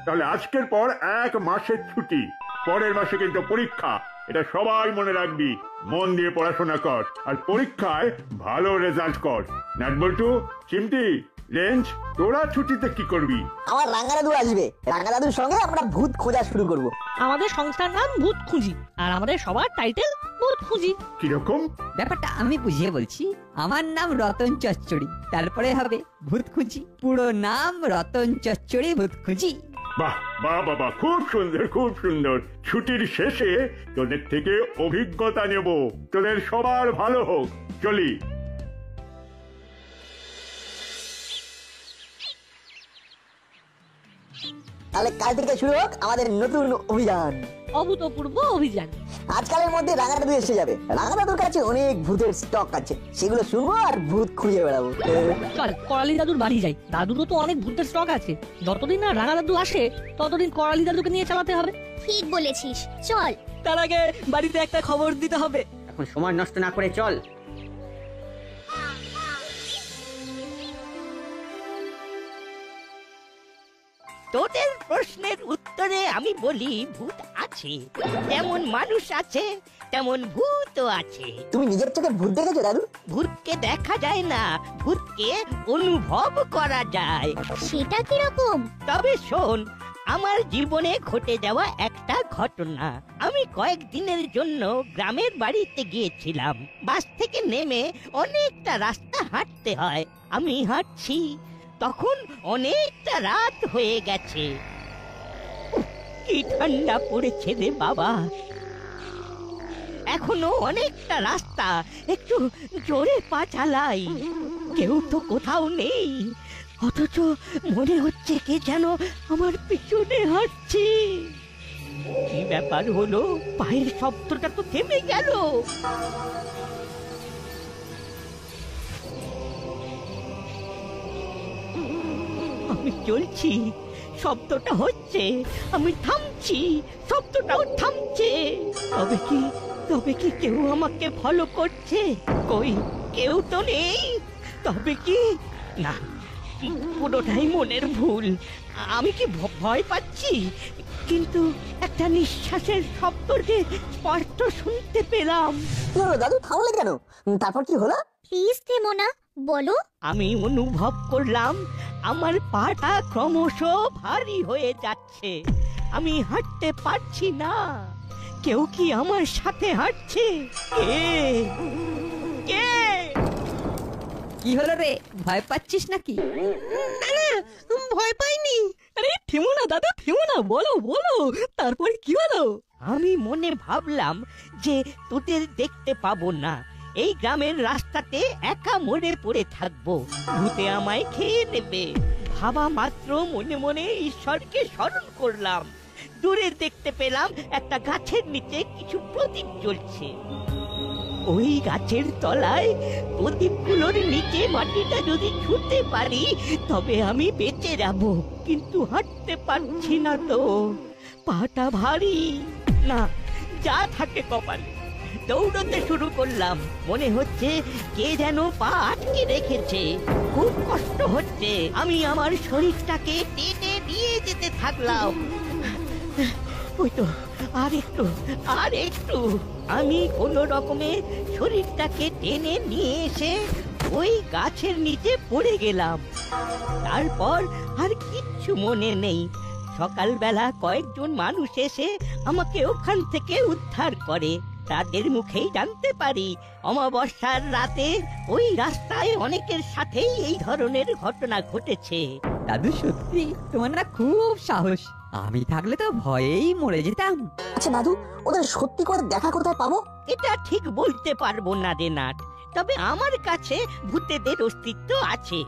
তাহলে আজকের পর 1 মাসের ছুটি, পরের মাসে কিন্তু পরীক্ষা, এটা সবাই মনে রাখবি। মন দিয়ে পড়াশোনা কর আর পরীক্ষায় ভালো রেজাল্ট কর। নাটবল্টু, চিমটি, রেঞ্জ, তোরা ছুটিতে কি করবি? আমার রাঙা দাদু আসবে, রাঙা দাদুর সঙ্গে আমরা ভূত খোঁজা শুরু করব। আমাদের সংস্থার নাম ভূত খুঁজি, আর আমাদের সবার টাইটেল ভূত খুঁজি। কিরকম ব্যাপারটা আমি বুঝিয়ে বলছি। আমার নাম রতন চচ্চড়ি, তারপরে হবে ভূত খুঁজি। পুরো নাম রতন চচ্চড়ি ভূত খুঁজি। বাহ বাহ বাবা, খুব সুন্দর খুব সুন্দর। ছুটির শেষে তোদের থেকে অভিজ্ঞতা নেব, তোদের সবার ভালো হোক। চলি। তাহলে কাল থেকে শুরু হোক আমাদের নতুন অভিযান, অভূতপূর্ব অভিযান। আজকালের মধ্যে রাঙা দাদু এসে যাবে। রাঙা দাদুর কাছে অনেক ভূতের স্টক আছে, সেগুলো শুনবো আর ভূত খুঁজে বেড়াবো। চল করালি দাদুর বাড়ি যাই, দাদুরও তো অনেক ভূতের স্টক আছে। যতদিন না রাঙা দাদু আসে ততদিন করালি দাদুকে নিয়ে চালাতে হবে। ঠিক বলেছিস, চল। তার আগে বাড়িতে একটা খবর দিতে হবে। এখন সময় নষ্ট না করে চল। তোদের প্রশ্নের উত্তরে আমি বলি ভূত আছে, যেমন মানুষ আছে তেমন ভূতও আছে। তুমি নিজের চোখে ভূত দেখেছো দাদু? ভূতকে দেখা যায় না, ভূতকে অনুভব করা যায়। সেটা কিরকম? তবে শোন, আমার জীবনে ঘটে যাওয়া একটা ঘটনা। আমি কয়েকদিনের জন্য গ্রামের বাড়িতে গিয়েছিলাম। বাস থেকে নেমে অনেকটা রাস্তা হাঁটতে হয়। আমি হাঁটছি, তখন অনেকটা রাত হয়ে গেছে। কি ঠান্ডা পড়েছে রে বাবা। এখনো অনেকটা রাস্তা, একটু জোরে পা চালাই। কেউ তো কোথাও নেই, অথচ মনে হচ্ছে কে যেন আমার পিছনে হাঁটছে। কি ব্যাপার হলো, পায়ের শব্দটা তো থেমে গেল। আমি চলছি, শব্দটা হচ্ছে, আমি থামছি, শব্দটাও থামছে। তবে কি কেউ আমাকে ফলো করছে? কই, কেউ তো নেই। তবে কি না, পুরোটাই মনের ভুল। আমি কি ভয় পাচ্ছি? কিন্তু একটা নিঃশ্বাসের শব্দ যে স্পষ্ট শুনতে পেলাম। দাদু থামলে কেন? তারপর কি হলো? প্লিজ থেমো না, বলো। আমি অনুভব করলাম আমার পাটা ক্রমশ ভারী হয়ে যাচ্ছে। আমি হাঁটতে পারছি না। কেউ কি আমার সাথে হাঁটছে? কে কে? কি হলো রে, ভয় পাচ্ছিস নাকি? ভয় পাইনি। আরে থেমো না দাদু, থেমো না, বলো বলো, তারপর কি হলো? আমি মনে ভাবলাম যে তোদের দেখতে পাবো না, এই গ্রামের রাস্তাতে একা মরে পড়ে থাকবো, ভূতে আমায় খেয়ে নেবে। ভাবা মাত্র মনে মনে ঈশ্বরকে স্মরণ করলাম। দূরে দেখতে পেলাম একটা গাছের নিচে কিছু প্রদীপ জ্বলছে। ওই গাছের তলায় প্রদীপগুলোর নিচে মাটিটা যদি ছুঁতে পারি তবে আমি বেঁচে যাব, কিন্তু হাঁটতে পারছি না তো, পাটা ভারী। না, যা থাকে কপালে। দৌড়তে শুরু করলাম। মনে হচ্ছে কে যেন পা আটকে রেখেছে। খুব কষ্ট হচ্ছে। আমি আমার শরীরটাকে টেনে নিয়ে যেতে থাকলাম। ওই তো, আর একটু। আমি কোনো রকমে শরীরটাকে টেনে নিয়ে এসে ওই গাছের নিচে পড়ে গেলাম। তারপর আর কিচ্ছু মনে নেই। সকালবেলা কয়েকজন মানুষ এসে আমাকে ওখান থেকে উদ্ধার করে। তাদের মুখেই জানতে পারি অমাবস্যার রাতে ওই রাস্তায় অনেকের সাথেই এই ধরনের ঘটনা ঘটেছে। দাদু সত্যি তোমার না খুব সাহস। আমি থাকলে তো ভয়েই মরে যেতাম। আচ্ছা দাদু, ওদের সত্যি করে দেখা কোথায় পাবো? এটা ঠিক বলতে পারবো না রে নাট, তবে আমার কাছে ভূতেদের অস্তিত্ব আছে।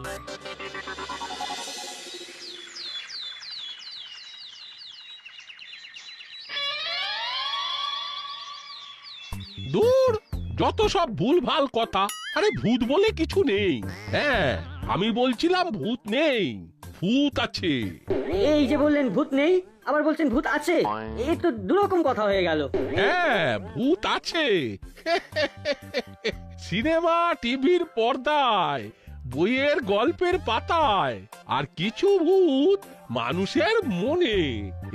দূর, যত সব ভুলভাল কথা। আরে ভূত বলে কিছু নেই। হ্যাঁ, আমি বলছিলাম ভূত নেই, ভূত আছে। এই যে বললেন ভূত নেই, আবার বলছেন ভূত আছে, এই তো দুরকম কথা হয়ে গেল। হ্যাঁ, ভূত আছে। সিনেমা টিভির পর্দায় বইয়ের গল্পের পাতায়, আর কিছু ভূত মানুষের মনে।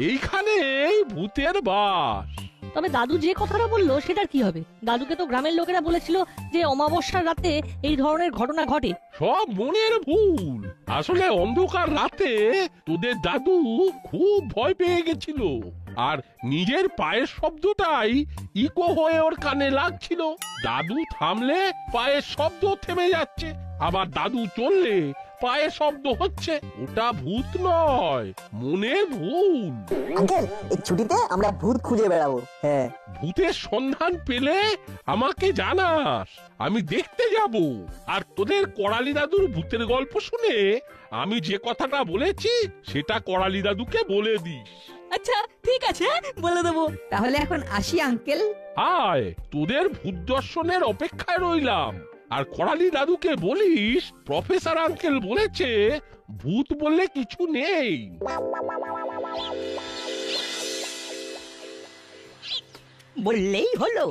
এইখানেই ভূতের বাস। তবে দাদু যে কথাটা বললো সেটার কি হবে? দাদুকে তো গ্রামের লোকেরা বলেছিল যে অমাবস্যার রাতে এই ধরনের ঘটনা ঘটে। সব মনের ভুল। আসলে অন্ধকার রাতে তোদের দাদু খুব ভয় পেয়ে গেছিল, আর নিজের পায়ের শব্দটাই ইকো হয়ে ওর কানে লাগছিল। দাদু থামলে পায়ের শব্দ থেমে যাচ্ছে, আবার দাদু চললে পায়ের শব্দ হচ্ছে। ওটা ভূত নয়, মনের ভুল। আঙ্কেল এই ছুটিতে আমরা ভূত খুঁজে বেড়াবো। হ্যাঁ, ভূতের সন্ধান পেলে আমাকে জানাস, আমি দেখতে যাব। আর তোদের করালি দাদুর ভূতের গল্প শুনে আমি যে কথাটা বলেছি সেটা করালি দাদুকে বলে দিস। আচ্ছা ঠিক আছে, বলে দেবো। তাহলে এখন আসি আঙ্কেল। আয়, তোদের ভূত দর্শনের অপেক্ষায় রইলাম। আর করালি দাদুকে বলিস প্রফেসর আঙ্কেল বলেছে ভূত বললে কিছু নেই। বললেই হলো,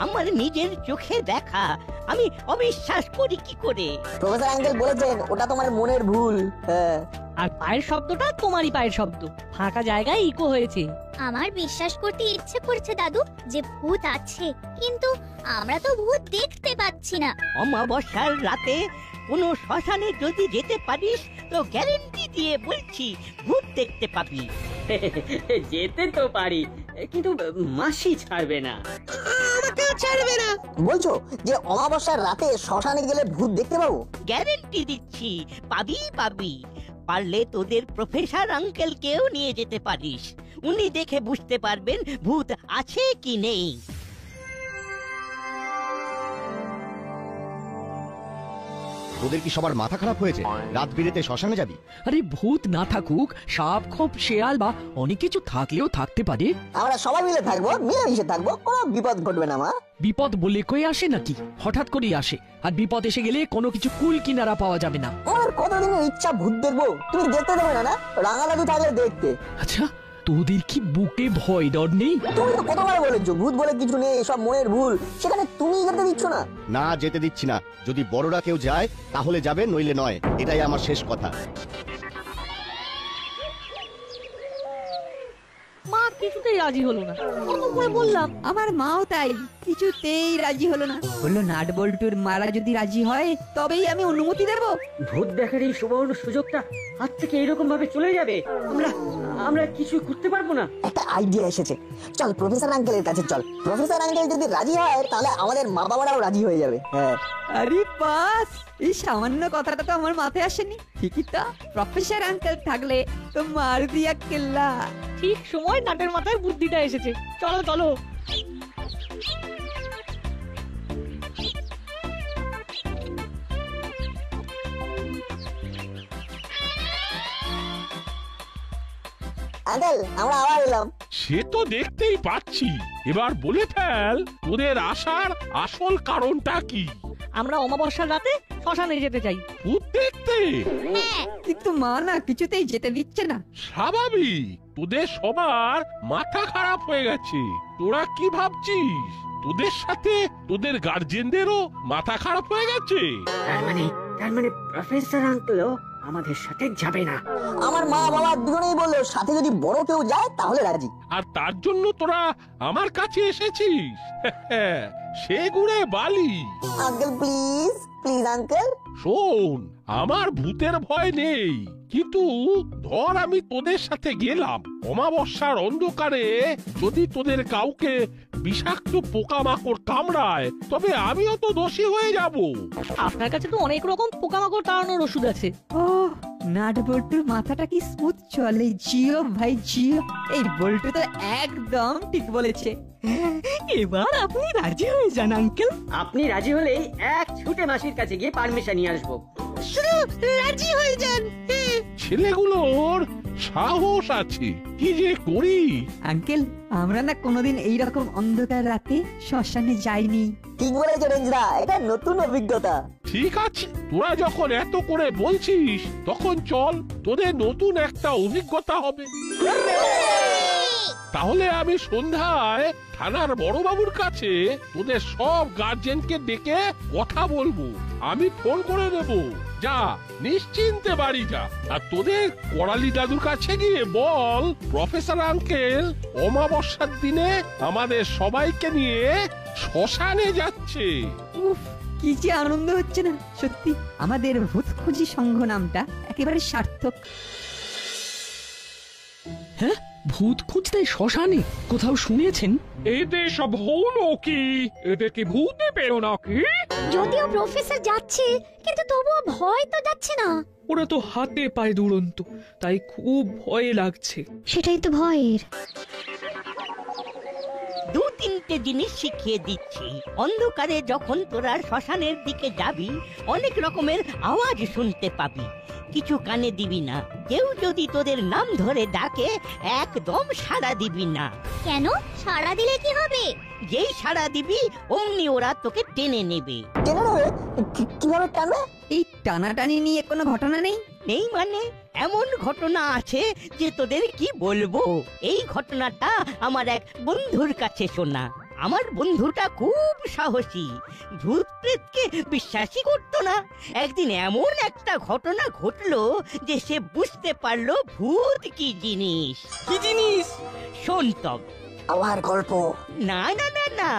আমার নিজের চোখে দেখা, আমি অবিশ্বাস করি কি করে? প্রফেসর আঙ্কেল বলেছেন ওটা তোমার মনের ভুল। হ্যাঁ, আর পায়ের শব্দটা তোমারই পায়ের শব্দ, ফাঁকা জায়গায় ইকো হয়েছে। আমার বিশ্বাস করতে ইচ্ছে করছে দাদু যে ভূত আছে, কিন্তু আমরা তো ভূত দেখতে পাচ্ছি না। অমাবস্যার রাতে কোনো শ্মশানে যদি যেতে পারিস তো গ্যারেন্টি দিয়ে বলছি ভূত দেখতে পাবি। যেতে তো পারি, কিন্তু মাসি ছাড়বে না। বলছো যে অমাবস্যার রাতে শ্মশানে গেলে ভূত দেখতে পাবো? গ্যারেন্টি দিচ্ছি, পাবি পাবি। পারলে তোদের প্রফেসর আঙ্কেলকেও নিয়ে যেতে পারিস, উনি দেখে বুঝতে পারবেন ভূত আছে কি নেই। তোদের কি সবার মাথা খারাপ হয়েছে? রাত বিরেতে শ্মশানে যাবি? আরে ভূত না থাকুক, সাপ খোপ শেয়াল বা অনেক কিছু থাকলেও থাকতে পারে। আমরা সবাই মিলে থাকবো, মিলেমিশে থাকবো, কোনো বিপদ ঘটবে না। মা, বিপদ বলে কই আসে নাকি? হঠাৎ করেই আসে, আর বিপদ এসে গেলে কোনো কিছু কুল কিনারা পাওয়া যাবে না। আমার কতদিনের ইচ্ছা ভূত দেখবো, তুমি দেখতে দেবে না? না, রাঙা দাদু থাকলে দেখতে। আচ্ছা, তোদের কি বুকে ভয় ডর নেই? তুমি তো কতবার বলেছো ভূত বলে কিছু নেই, সব মনের ভুল, সেখানে তুমি যেতে দিচ্ছ না। না, যেতে দিচ্ছি না। যদি বড়রা কেউ যায় তাহলে যাবে, নইলে নয়। এটাই আমার শেষ কথা। মা কিছুতেই রাজি হলো না, কত করে বললাম। আমার মাও তাই, কিছুতেই রাজি হলো না। বললো নাট বল্টুর মারা যদি রাজি হয় তবেই আমি অনুমতি দেব। ভূত দেখার এই সুবর্ণ সুযোগটা হাত থেকে এরকম ভাবে চলে যাবে, আমরা কিছু করতে পারবো না। একটা আইডিয়া এসেছে, চল প্রফেসর আঙ্কেলের কাছে চল। প্রফেসর আঙ্কেল যদি রাজি হয় তাহলে আমাদের মা বাবারাও রাজি হয়ে যাবে। হ্যাঁ, আরে বাস, এই সামান্য কথাটা তো আমার মাথায় আসেনি। ঠিকই তো, প্রফেসর আঙ্কেল থাকলে তো মার দিয়া কেল্লা। ঠিক সময় নাটের মাথায় বুদ্ধিটা এসেছে। চলো চলো। আঙ্কেল আমরা আবার এলাম। সে তো দেখতেই পাচ্ছি। এবার বলে ফেল তোদের আসার আসল কারণটা কি? আমরা অমাবস্যার রাতে শ্মশানে যেতে চাই। ভূত দেখতে? কিন্তু মা না কিছুতেই যেতে দিচ্ছে না। স্বাভাবিক, তোদের সবার মাথা খারাপ হয়ে গেছে। তোরা কি ভাবছিস তোদের সাথে তোদের গার্জেনদেরও মাথা খারাপ হয়ে গেছে? তার মানে প্রফেসর আঙ্কেলও আমাদের সাথে যাবে না। আমার মা বাবা দুজনেই বললো সাথে যদি বড় কেউ যায় তাহলে রাজি। আর তার জন্য তোরা আমার কাছে এসেছিস? সে গুড়ে বালি। Uncle please please uncle. শোন, আমার ভূতের ভয় নেই, কিন্তু ধর আমি তোদের সাথে গেলাম, অমাবস্যার অন্ধকারে যদি তোদের কাউকে বিষাক্ত পোকামাকড় কামড়ায় তবে আমিও তো দোষী হয়ে যাব। আপনার কাছে তো অনেক রকম পোকামাকড় তাড়ানোর ওষুধ আছে। ও, নাট বল্টুর মাথাটা কি স্মুথ চলে। জিও ভাই জিও, এই বল্টু তো একদম ঠিক বলেছে। এবার আপনি রাজি হয়ে যান আঙ্কেল। আপনি রাজি হলেই এক ছুটে মাসির কাছে গিয়ে পারমিশন নিয়ে আসবো। রাজি হয়ে যান। ছেলেগুলোর সাহস আছে, কি যে করি। আঙ্কেল, আমরা না কোনোদিন এইরকম অন্ধকার রাতে শ্মশানে যাইনি। ঠিক বলেছো রেঞ্জরা, এটা নতুন অভিজ্ঞতা। ঠিক আছে, তোরা যখন এত করে বলছিস তখন চল, তোদের নতুন একটা অভিজ্ঞতা হবে। তাহলে আমি সন্ধ্যায় থানার বড়বাবুর কাছে তোদের সব গার্জেনকে ডেকে কথা বলবো। আমি ফোন করে দেব। যা নিশ্চিন্তে বাড়ি যা। আর তোদের করালি দাদুর কাছে গিয়ে বল প্রফেসর আঙ্কেল অমাবস্যার দিনে আমাদের সবাইকে নিয়ে শ্মশানে যাচ্ছে। উফ, কি যে আনন্দ হচ্ছে না সত্যি। আমাদের ভূত খুঁজি সংঘ নামটা একেবারে সার্থক। হ্যাঁ, ভূত খুঁজতে শ্মশানে কোথাও শুনেছেন? এদের সব হলো কি? এদের কি ভূতে পেরো নাকি? যদিও প্রফেসর যাচ্ছে, কিন্তু তবুও ভয় তো যাচ্ছে না। ওরা তো হাতে পায়ে দুরন্ত, তাই খুব ভয় লাগছে। সেটাই তো ভয়ের। দু তিনটে জিনিস শিখিয়ে দিচ্ছি। অন্ধকারে যখন তোরা শ্মশানের দিকে যাবি, অনেক রকমের আওয়াজ শুনতে পাবি। কিছু কানে দিবি না। কেউ যদি তোদের নাম ধরে ডাকে, একদম সাড়া দিবি না। কেন? সাড়া দিলে কি হবে? যেই সাড়া দিবি অমনি ওরা তোকে টেনে নেবে। টেনে নেবে? কিভাবে টানবে? এই টানাটানি নিয়ে কোনো ঘটনা নেই? নেই মানে? এমন ঘটনা আছে যে তোদের কি বলবো। এই ঘটনাটা আমার এক বন্ধুর কাছে শোনা। আমার বন্ধুটা খুব সাহসী, ভূত প্রেতকে বিশ্বাসই করতো না। একদিন এমন একটা ঘটনা ঘটলো যে সে বুঝতে পারলো ভূত কি জিনিস। কি জিনিস? শোন তবে। আমার গল্প? না না না না,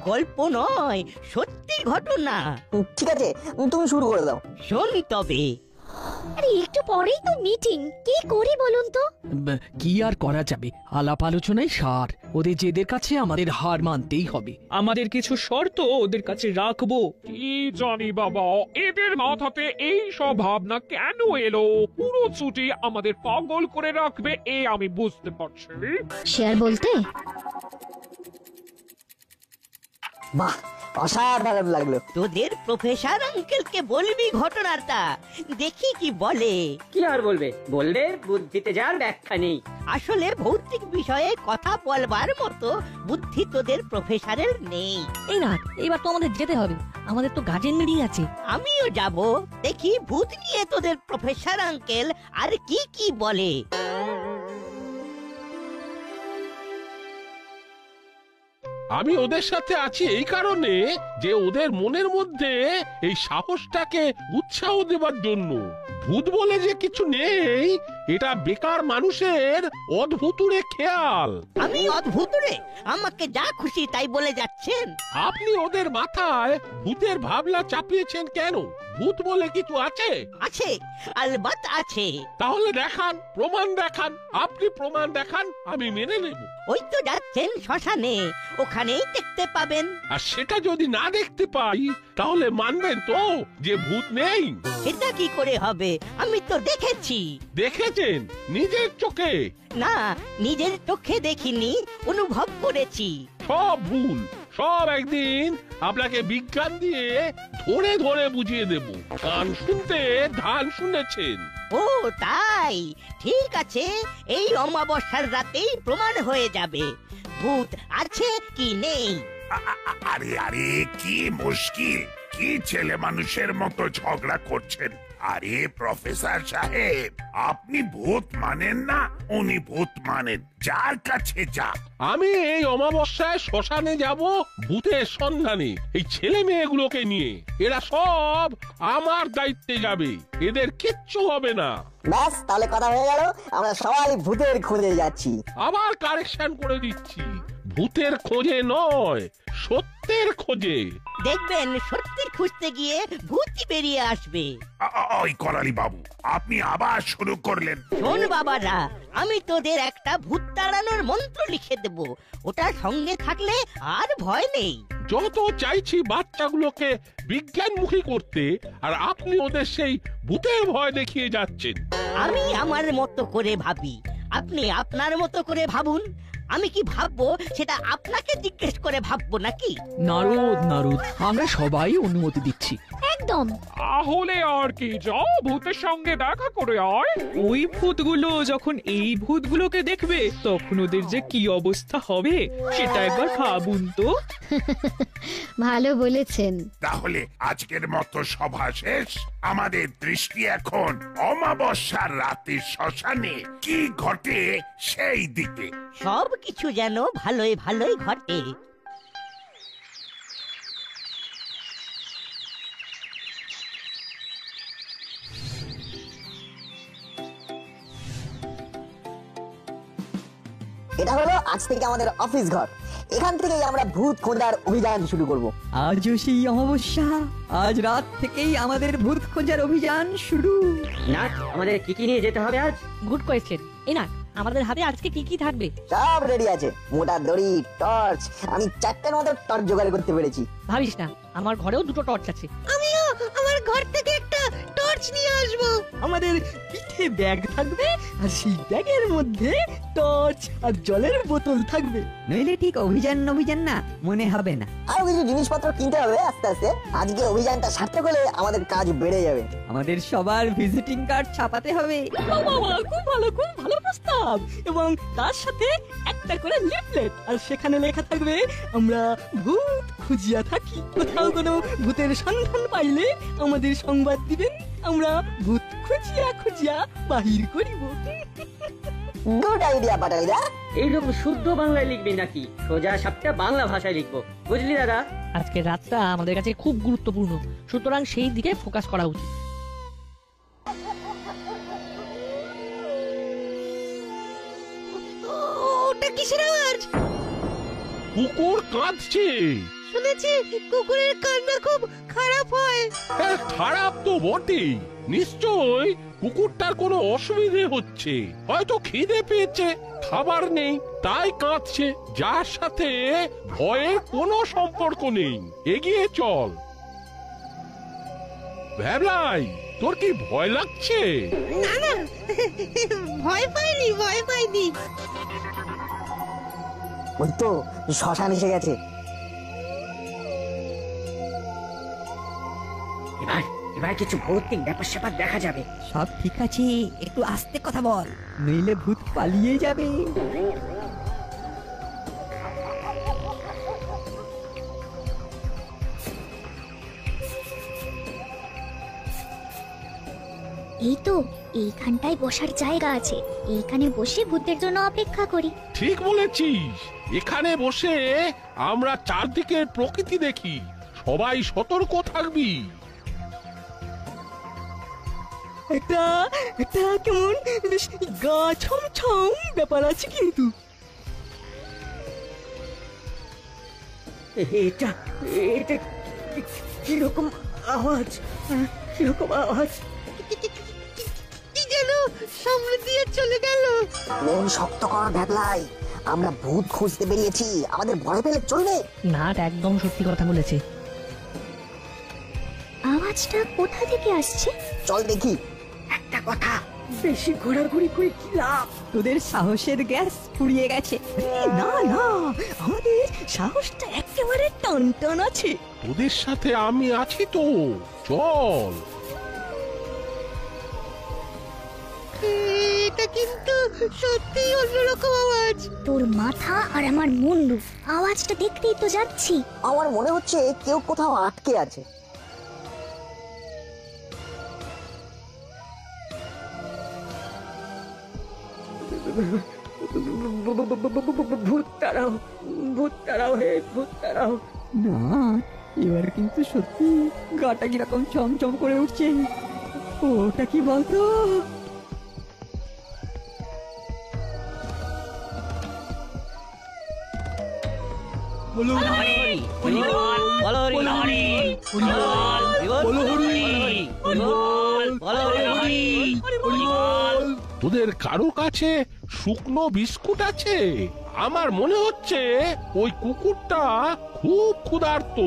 গল্প নয়, সত্যি ঘটনা। ঠিক আছে, তুমি শুরু করে দাও। শোন তবে। আরে একটু পরেই তো মিটিং, কি করি বলুন তো? কি আর করা যাবে, আলাপ আলোচনায় সার। ওদের জেদের কাছে আমাদের হার মানতেই হবে। আমাদের কিছু শর্ত ওদের কাছে রাখবো। কি জানি বাবা, এদের মাথাতে এই সব ভাবনা কেন এলো? পুরো ছুটি আমাদের পাগল করে রাখবে, এ আমি বুঝতে পারছি। শেয়ার বলতে? বাহ, অসাধারণ লাগলো। তোদের প্রফেসর আঙ্কেলকে বলবি ঘটনাটা, দেখি কি বলে। কি আর বলবে? বললে বুদ্ধিতে যার ব্যাখ্যা নেই। আসলে ভৌতিক বিষয়ে কথা বলবার মতো বুদ্ধি তোদের প্রফেসরের নেই। এই না, এবার তো আমাদের যেতে হবে, আমাদের তো গার্জেন মিটিং আছে। আমিও যাব, দেখি ভূত নিয়ে তোদের প্রফেসর আঙ্কেল আর কি কি বলে। আমি ওদের সাথে আছি এই কারণে যে ওদের মনের মধ্যে এই সাহসটাকে উৎসাহ দেবার জন্য। ভূত বলে যে কিছু নেই, এটা বেকার মানুষের অদ্ভুতুরে খেয়াল। আমি অদ্ভুতুরে? আমাকে যা খুশি তাই বলে যাচ্ছেন। আপনি ওদের মাথায় ভূতের ভাবনা চাপিয়েছেন কেন? ভূত বলে কিছু আছে? আছে, আলবাত আছে। তাহলে দেখান, প্রমাণ দেখান। আপনি প্রমাণ দেখান, আমি মেনে নেব। ওই তো যাচ্ছেন শ্মশানে, ওখানেই দেখতে পাবেন। আর সেটা যদি না দেখতে পাই, তাহলে মানবেন তো যে ভূত নেই? সেটা কি করে হবে? আমি তো দেখেছি। দেখেছেন নিজের চোখে? না, নিজের চোখে দেখিনি, অনুভব করেছি। সব ভুল, সব একদিন আপনাকে বিজ্ঞান দিয়ে ধরে ধরে বুঝিয়ে দেব। কান শুনতে ধান শুনেছেন। ও তাই, ঠিক আছে, এই অমাবস্যার রাতেই প্রমাণ হয়ে যাবে ভূত আছে কি নেই। আরে আরে, কি মুশকিল! কি ছেলে মানুষের মতো ঝগড়া করছেন? আরে প্রফেসর সাহেব, আপনি ভূত মানেন না, উনি ভূত মানেন। যার কাছে যা। আমি এই অমাবস্যায় শ্মশানে যাব ভূতের সন্ধানে, এই ছেলে মেয়েগুলোকে নিয়ে। এরা সব আমার দায়িত্বে যাবে, এদের কিচ্ছু হবে না। ব্যাস, তাহলে কথা হয়ে গেল, আমরা সবাই ভূতের খোঁজে যাচ্ছি। আবার কারেকশন করে দিচ্ছি, ভূতের খোঁজে নয়, সত্যের খোঁজে। দেখবেন সত্যি খুঁজতে গিয়ে ভূতই বেরিয়ে আসবে। ওই করালি বাবু, আপনি আবার শুরু করলেন। শোন বাবারা, আমি তোদের একটা ভূত তাড়ানোর মন্ত্র লিখে দেব, ওটা সঙ্গে থাকলে আর ভয় নেই। যত চাইছি বাচ্চাগুলোকে বিজ্ঞানমুখী করতে, আর আপনি ওদের সেই ভূতের ভয় দেখিয়ে যাচ্ছেন। আমি আমার মতো করে ভাবি, আপনি আপনার মতো করে ভাবুন। আমি কি ভাববো সেটা আপনাকে জিজ্ঞেস করে ভাববো নাকি? নারদ নারদ, আমরা সবাই অনুমতি দিচ্ছি। একদম। তাহলে আর কি, যাও ভূতের সঙ্গে দেখা করে আয়। ওই ভূতগুলো যখন এই ভূতগুলোকে দেখবে তখন ওদের যে কি অবস্থা হবে সেটা একবার ভাবুন তো। ভালো বলেছেন। তাহলে আজকের মতো সভা শেষ। আমাদের দৃষ্টি এখন অমাবস্যার রাতে শ্মশানে কি ঘটে সেই দিকে। সব কিছু যেন ভালোই ভালোই ঘটে। এটা হলো আজ থেকে আমাদের অফিস ঘর। এখান থেকেই আমরা ভূত খোঁজার অভিযান শুরু করব। আজও সেই অমাবস্যা, আজ রাত থেকেই আমাদের ভূত খোঁজার অভিযান শুরু। না, আমাদের কি কি নিয়ে যেতে হবে আজ? Good question. এই না, আমাদের হাতে আজকে কি কি থাকবে? সব রেডি আছে, মোটা দড়ি, টর্চ। আমি 4টের মতো টর্চ জোগাড় করতে পেরেছি। ভাবিস না, আমার ঘরেও 2টো টর্চ আছে। আমিও আমার ঘর থেকে একটা টর্চ নিয়ে আসবো। আমাদের পিঠে ব্যাগ থাকবে আর সেই ব্যাগের মধ্যে টর্চ আর জলের বোতল থাকবে। নইলে ঠিক অভিযান না মনে হবে না। আরো কিছু জিনিসপত্র কিনতে হবে আস্তে আস্তে। আজকে অভিযানটা সার্থক হলে আমাদের কাজ বেড়ে যাবে। আমাদের সবার ভিজিটিং কার্ড ছাপাতে হবে। খুব ভালো প্রস্তাব। এবং তার সাথে একটা করে লিফলেট, আর সেখানে লেখা থাকবে আমরা ভূত খুঁজিয়া থাকি। কোথাও কোনো ভূতের সন্ধান পাইলে আমাদের সংবাদ দিবেন, আমরা ভূত খুঁজিয়া বাহির করিব। গুড আইডিয়া পাটালিদা। এইরকম শুদ্ধ বাংলায় লিখবি নাকি সোজা সাপটা বাংলা ভাষায় লিখবো? বুঝলি দাদা? আজকে রাতটা আমাদের কাছে খুব গুরুত্বপূর্ণ, সুতরাং সেই দিকে ফোকাস করা উচিত। ওটা কিসের আওয়াজ? কুকুর কাঁদছে। শুনেছি কুকুরের কান্না খুব খারাপ হয়। হ্যাঁ, খারাপ তো বটেই। নিশ্চয় কুকুরটার কোনো অসুবিধে হচ্ছে, হয়তো খিদে পেয়েছে, খাবার নেই, তাই কাঁদছে। যার সাথে ভয়ের কোনো সম্পর্ক নেই। এগিয়ে চল। ভ্যাবলাই, তোর কি ভয় লাগছে? না না, ভয় পাইনি। ওই তো শ্মশান এসে গেছে। এবার কিছু ভৌতিক ব্যাপার স্যাপার দেখা যাবে। সব ঠিক আছে, একটু আস্তে কথা বল, নইলে ভূত পালিয়ে যাবে। এই তো, এইখানটায় বসার জায়গা আছে। এইখানে বসে ভূতের জন্য অপেক্ষা করি। ঠিক বলেছিস, এখানে বসে আমরা চারদিকের প্রকৃতি দেখি। সবাই সতর্ক থাকবি। একটা কেমন বেশ গা ছমছম ব্যাপার আছে কিন্তু। এটা কিরকম আওয়াজ? কি যেন সামনে দিয়ে চলে গেল। মন শক্ত কর ভ্যাবলাই, আমরা ভূত খুঁজতে বেরিয়েছি, আমাদের ভয় পেলে চলবে না। একদম সত্যি কথা বলেছে। আওয়াজটা কোথা থেকে আসছে? চল দেখি। একটা কথা, বেশি ঘোরাঘুরি করে কি লাভ? তোদের সাহসের গ্যাস ফুরিয়ে গেছে। না, আমাদের সাহসটা একেবারে টান আছে। তোদের সাথে আমি আছি তো, চল। এটা কিন্তু সত্যি অন্যরকম আওয়াজ। তোর মাথা আর আমার মুন্ডু, আওয়াজটা দেখতেই তো যাচ্ছি। আমার মনে হচ্ছে কেউ কোথাও আটকে আছে। ভূত তাড়াও হে ভূত তাড়াও। না, এবার কিন্তু সত্যি গাটা কিরকম চমচম করে উঠছে। ওটা কি বলতো? তোদের কারো কাছে শুকনো বিস্কুট আছে? আমার মনে হচ্ছে ওই কুকুরটা খুব ক্ষুধার্ত।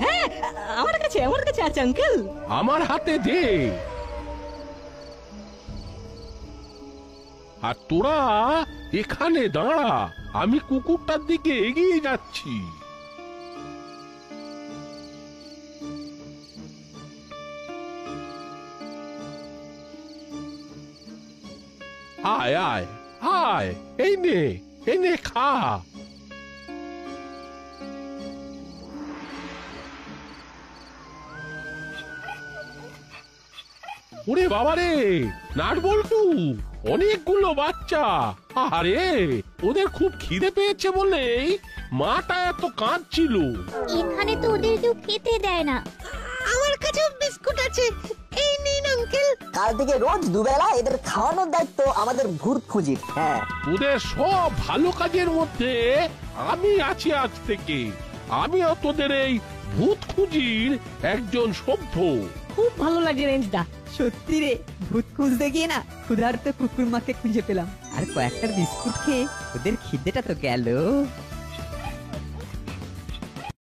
হ্যাঁ, আমার কাছে আছে আঙ্কেল। আমার হাতে দে। আর তোরা এখানে দাঁড়া, আমি কুকুরটার দিকে এগিয়ে যাচ্ছি। আয় আয় আয়, এই নে খা। ওরে বাবা রে, নাটবল্টু, অনেকগুলো বাচ্চা। আরে ওদের খুব খিদে পেয়েছে বলেই মাটা এত কাঁদছিল। এখানে তো ওদের কেউ খেতে দেয় না। আমার কাছেও বিস্কুট আছে, এই নিন আঙ্কেল। কাল থেকে রোজ দুবেলা এদের খাওয়ানোর দায়িত্ব আমাদের ভূত খুঁজির। হ্যাঁ, তোদের সব ভালো কাজের মধ্যে আমি আছি আজ থেকে। আমিও তোদের এই ভূত খুঁজির একজন সভ্য। খুব ভালো লাগে রেঞ্জদা। সত্যি রে, ভূত খুঁজতে গিয়ে না ক্ষুধার্ত কুকুর মাকে খুঁজে পেলাম, আর কয়েকটা বিস্কুট খেয়ে ওদের খিদেটা তো গেল।